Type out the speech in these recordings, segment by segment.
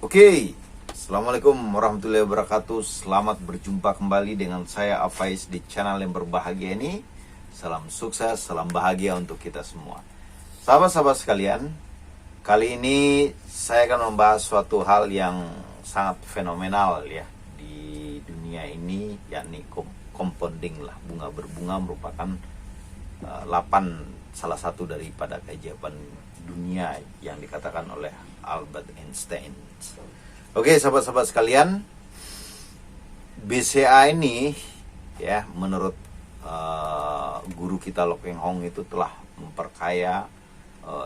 Oke, Assalamualaikum warahmatullahi wabarakatuh. Selamat berjumpa kembali dengan saya Afais di channel yang berbahagia ini. Salam sukses, salam bahagia untuk kita semua. Sahabat-sahabat sekalian, kali ini saya akan membahas suatu hal yang sangat fenomenal ya di dunia ini, yakni compounding lah. Bunga berbunga merupakan salah satu daripada keajaiban dunia yang dikatakan oleh Albert Einstein. Oke, sahabat-sahabat sekalian, BCA ini ya menurut guru kita Low Peng Hong itu telah memperkaya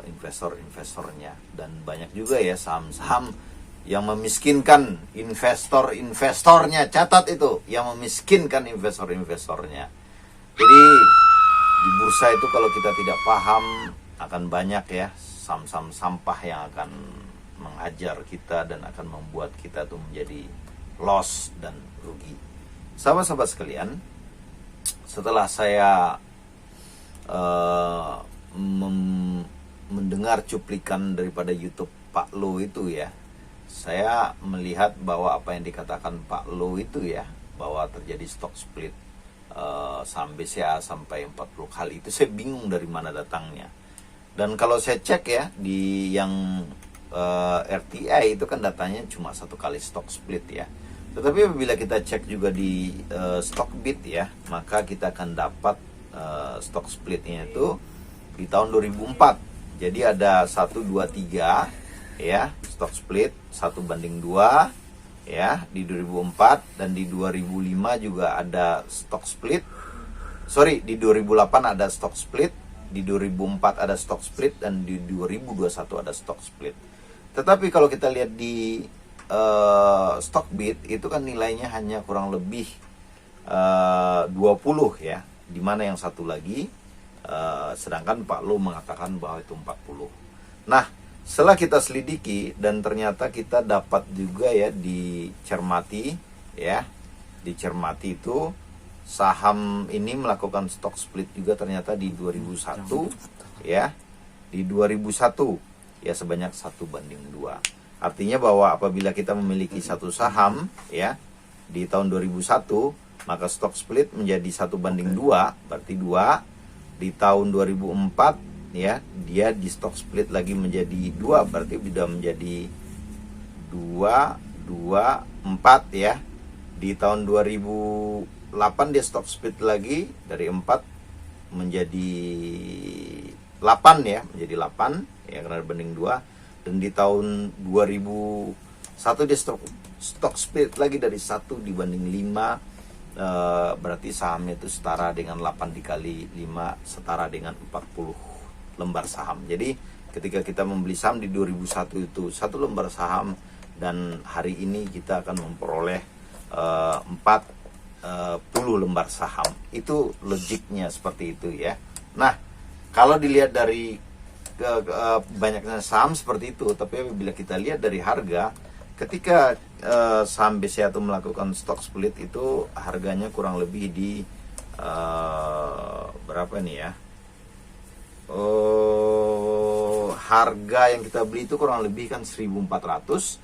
investor-investornya, dan banyak juga ya saham-saham yang memiskinkan investor-investornya. Catat itu, yang memiskinkan investor-investornya. Jadi di bursa itu kalau kita tidak paham, akan banyak ya saham-saham sampah yang akan menghajar kita dan akan membuat kita tuh menjadi loss dan rugi. Sahabat-sahabat sekalian, setelah saya mendengar cuplikan daripada YouTube Pak Lo itu ya, saya melihat bahwa apa yang dikatakan Pak Lo itu ya, bahwa terjadi stock split saham BCA sampai 40 kali, itu saya bingung dari mana datangnya. Dan kalau saya cek ya di yang RTI itu kan datanya cuma satu kali stock split ya. Tetapi apabila kita cek juga di Stockbit ya, maka kita akan dapat stock splitnya itu di tahun 2004. Jadi ada 1, 2, 3 ya, stock split 1:2 ya di 2004, dan di 2005 juga ada stock split. Sorry, di 2008 ada stock split, di 2004 ada stock split, dan di 2021 ada stock split. Tetapi kalau kita lihat di Stockbit itu kan nilainya hanya kurang lebih 20 ya, dimana yang satu lagi sedangkan Pak Lo mengatakan bahwa itu 40. Nah, setelah kita selidiki dan ternyata kita dapat juga ya dicermati ya, dicermati itu saham ini melakukan stock split juga ternyata di 2001 ya, di 2001 ya sebanyak 1:2. Artinya bahwa apabila kita memiliki satu saham ya di tahun 2001, maka stock split menjadi 1:2, berarti 2. Di tahun 2004 ya, dia di stock split lagi menjadi 2, berarti sudah menjadi 2, 2, 4 ya. Di tahun 2008 dia stock split lagi dari 4 menjadi 8 ya, menjadi 8 ya karena banding 2. Dan di tahun 2001 dia stock split lagi dari 1 dibanding 5, berarti sahamnya itu setara dengan 8 dikali 5 setara dengan 40 lembar saham. Jadi ketika kita membeli saham di 2001 itu 1 lembar saham, dan hari ini kita akan memperoleh 40 lembar saham. Itu logiknya seperti itu ya. Nah, kalau dilihat dari banyaknya saham seperti itu, tapi bila kita lihat dari harga, ketika saham BCA itu melakukan stock split itu harganya kurang lebih di berapa nih ya? Harga yang kita beli itu kurang lebih kan 1.400,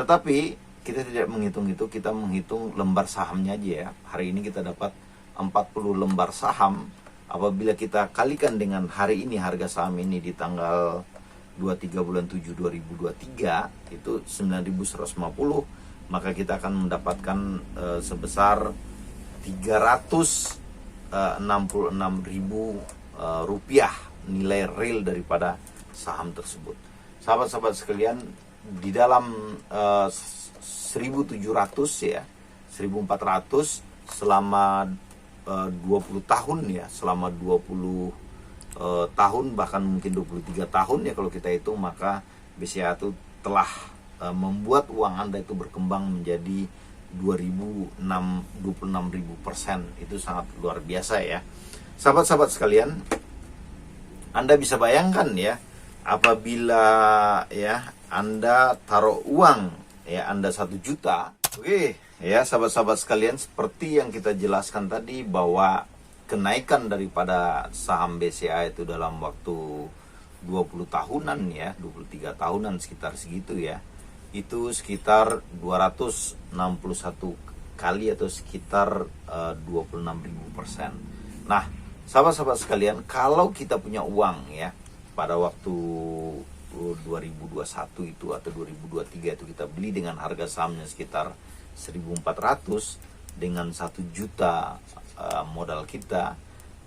tetapi kita tidak menghitung itu, kita menghitung lembar sahamnya aja ya. Hari ini kita dapat 40 lembar saham. Apabila kita kalikan dengan hari ini, harga saham ini di tanggal 23 bulan 7 2023 itu 9.150, maka kita akan mendapatkan sebesar 366.000 rupiah nilai real daripada saham tersebut. Sahabat-sahabat sekalian, di dalam 1.700 ya, 1.400 selama 20 tahun ya, selama 20 tahun, bahkan mungkin 23 tahun ya kalau kita hitung, maka BCA itu telah membuat uang Anda itu berkembang menjadi 26.000%. Itu sangat luar biasa ya. Sahabat-sahabat sekalian, Anda bisa bayangkan ya, apabila ya Anda taruh uang ya Anda 1 juta. Oke ya sahabat-sahabat sekalian, seperti yang kita jelaskan tadi bahwa kenaikan daripada saham BCA itu dalam waktu 20 tahunan ya, 23 tahunan sekitar segitu ya, itu sekitar 261 kali atau sekitar 26.000%. Nah, sahabat-sahabat sekalian, kalau kita punya uang ya pada waktu 2021 itu atau 2023 itu kita beli dengan harga sahamnya sekitar 1.400 dengan 1 juta modal kita,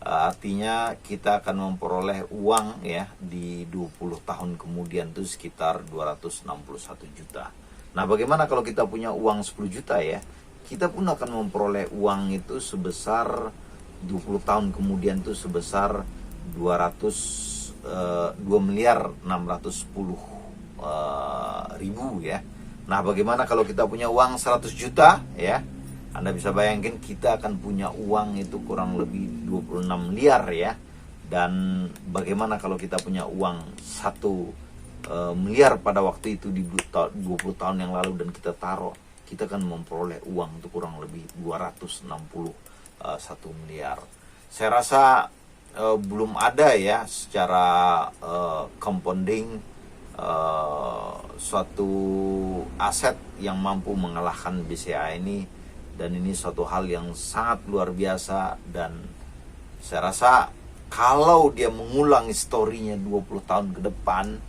artinya kita akan memperoleh uang ya di 20 tahun kemudian itu sekitar 261 juta. Nah, bagaimana kalau kita punya uang 10 juta ya? Kita pun akan memperoleh uang itu sebesar 20 tahun kemudian itu sebesar 2.610.000 ya. Nah, bagaimana kalau kita punya uang 100 juta ya? Anda bisa bayangkan kita akan punya uang itu kurang lebih 26 miliar ya. Dan bagaimana kalau kita punya uang 1 miliar pada waktu itu di 20 tahun yang lalu dan kita taruh, kita akan memperoleh uang itu kurang lebih 261 miliar. Saya rasa belum ada ya secara compounding suatu aset yang mampu mengalahkan BCA ini, dan ini suatu hal yang sangat luar biasa. Dan saya rasa kalau dia mengulang historinya 20 tahun ke depan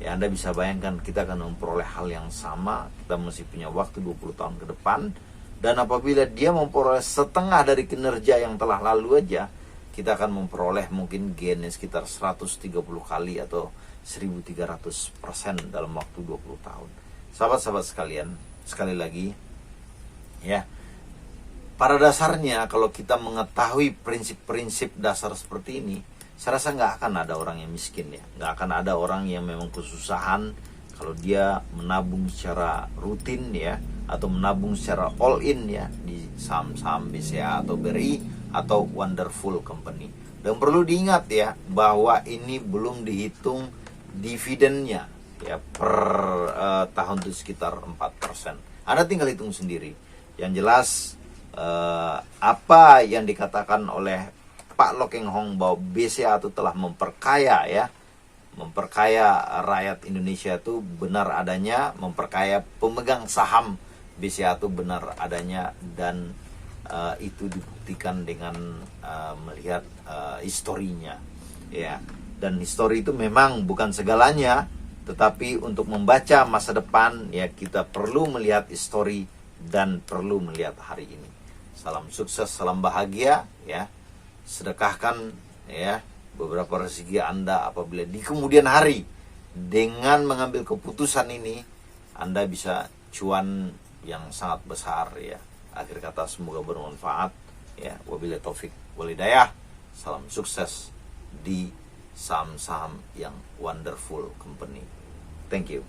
ya, Anda bisa bayangkan kita akan memperoleh hal yang sama. Kita masih punya waktu 20 tahun ke depan. Dan apabila dia memperoleh setengah dari kinerja yang telah lalu aja, kita akan memperoleh mungkin gainnya sekitar 130 kali atau 1.300% dalam waktu 20 tahun. Sahabat-sahabat sekalian, sekali lagi ya, pada dasarnya kalau kita mengetahui prinsip-prinsip dasar seperti ini, saya rasa nggak akan ada orang yang miskin ya, nggak akan ada orang yang memang kesusahan kalau dia menabung secara rutin ya, atau menabung secara all in ya di saham-saham BCA atau BRI atau Wonderful Company. Dan perlu diingat ya bahwa ini belum dihitung dividennya ya per tahun itu sekitar 4%. Anda tinggal hitung sendiri. Yang jelas apa yang dikatakan oleh Pak Loh Keng Hong bahwa BCA itu telah memperkaya rakyat Indonesia itu benar adanya, memperkaya pemegang saham BCA itu benar adanya, dan itu dibuktikan dengan melihat historinya ya. Dan histori itu memang bukan segalanya, tetapi untuk membaca masa depan ya kita perlu melihat histori dan perlu melihat hari ini. Salam sukses, salam bahagia ya. Sedekahkan ya beberapa rezeki Anda apabila di kemudian hari dengan mengambil keputusan ini Anda bisa cuan yang sangat besar ya. Akhir kata semoga bermanfaat ya. Wabillahi taufik wal hidayah. Salam sukses di saham-saham yang Wonderful Company. Thank you.